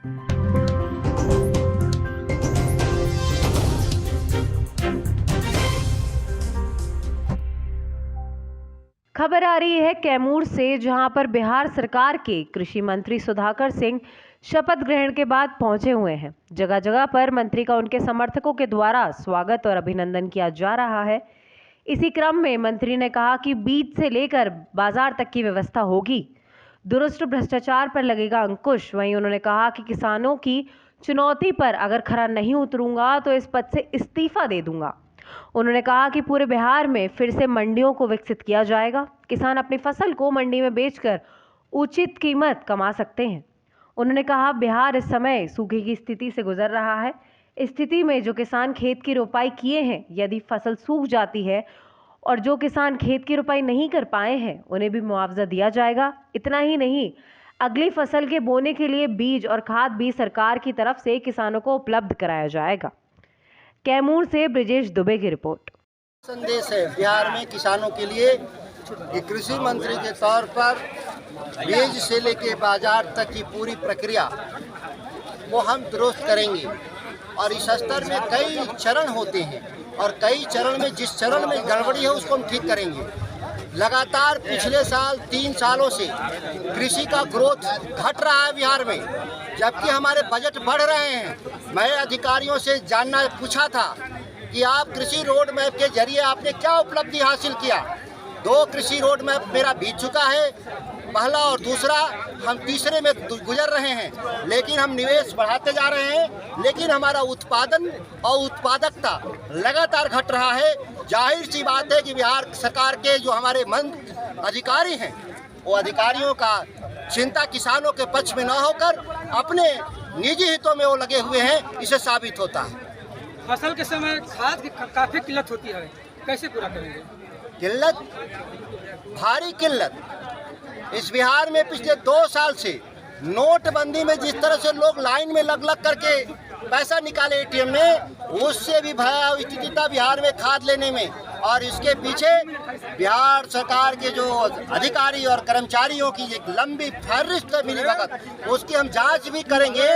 खबर आ रही है कैमूर से, जहां पर बिहार सरकार के कृषि मंत्री सुधाकर सिंह शपथ ग्रहण के बाद पहुंचे हुए हैं। जगह जगह पर मंत्री का उनके समर्थकों के द्वारा स्वागत और अभिनंदन किया जा रहा है। इसी क्रम में मंत्री ने कहा कि बीज से लेकर बाजार तक की व्यवस्था होगी, दुरुस्त भ्रष्टाचार पर लगेगा अंकुश। वहीं उन्होंने कहा कि किसानों की चुनौती पर अगर खरा नहीं उतरूंगा तो इस पद से इस्तीफा दे दूंगा। उन्होंने कहा कि पूरे बिहार में फिर से मंडियों को विकसित किया जाएगा। किसान अपनी फसल को मंडी में बेचकर उचित कीमत कमा सकते हैं। उन्होंने कहा बिहार इस समय सूखे की स्थिति से गुजर रहा है। इस स्थिति में जो किसान खेत की रोपाई किए हैं, यदि फसल सूख जाती है और जो किसान खेत की रोपाई नहीं कर पाए हैं, उन्हें भी मुआवजा दिया जाएगा। इतना ही नहीं, अगली फसल के बोने के लिए बीज और खाद भी सरकार की तरफ से किसानों को उपलब्ध कराया जाएगा। कैमूर से ब्रिजेश दुबे की रिपोर्ट। संदेश है बिहार में किसानों के लिए कि कृषि मंत्री के तौर पर बीज से लेके बाजार तक की पूरी प्रक्रिया वो हम दुरुस्त करेंगे। और इस स्तर में कई चरण होते हैं और कई चरण में जिस चरण में गड़बड़ी है उसको हम ठीक करेंगे। लगातार पिछले साल 3 सालों से कृषि का ग्रोथ घट रहा है बिहार में, जबकि हमारे बजट बढ़ रहे हैं। मैं अधिकारियों से जानना पूछा था कि आप कृषि रोड मैप के जरिए आपने क्या उपलब्धि हासिल किया। 2 कृषि रोड मैप मेरा बीत चुका है, पहला और दूसरा, हम तीसरे में गुजर रहे हैं। लेकिन हम निवेश बढ़ाते जा रहे हैं, लेकिन हमारा उत्पादन और उत्पादकता लगातार घट रहा है। जाहिर सी बात है कि बिहार सरकार के जो हमारे मंत्री अधिकारी हैं, वो अधिकारियों का चिंता किसानों के पक्ष में न होकर अपने निजी हितों में वो लगे हुए हैं, इसे साबित होता है। फसल के समय खाद की काफी किल्लत होती है, कैसे पूरा करेंगे? किल्लत, भारी किल्लत इस बिहार में पिछले 2 साल से नोटबंदी में जिस तरह से लोग लाइन में लग करके पैसा निकाले एटीएम में, उससे भी भयावह स्थिति था बिहार में खाद लेने में। और इसके पीछे बिहार सरकार के जो अधिकारी और कर्मचारियों की एक लंबी फहरिस्त मिली भगत, उसकी हम जांच भी करेंगे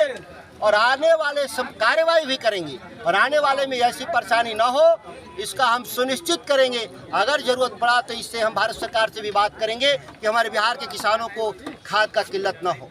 और आने वाले सब कार्रवाई भी करेंगे। और आने वाले में ऐसी परेशानी न हो, इसका हम सुनिश्चित करेंगे। अगर जरूरत पड़ा तो इससे हम भारत सरकार से भी बात करेंगे कि हमारे बिहार के किसानों को खाद का किल्लत न हो।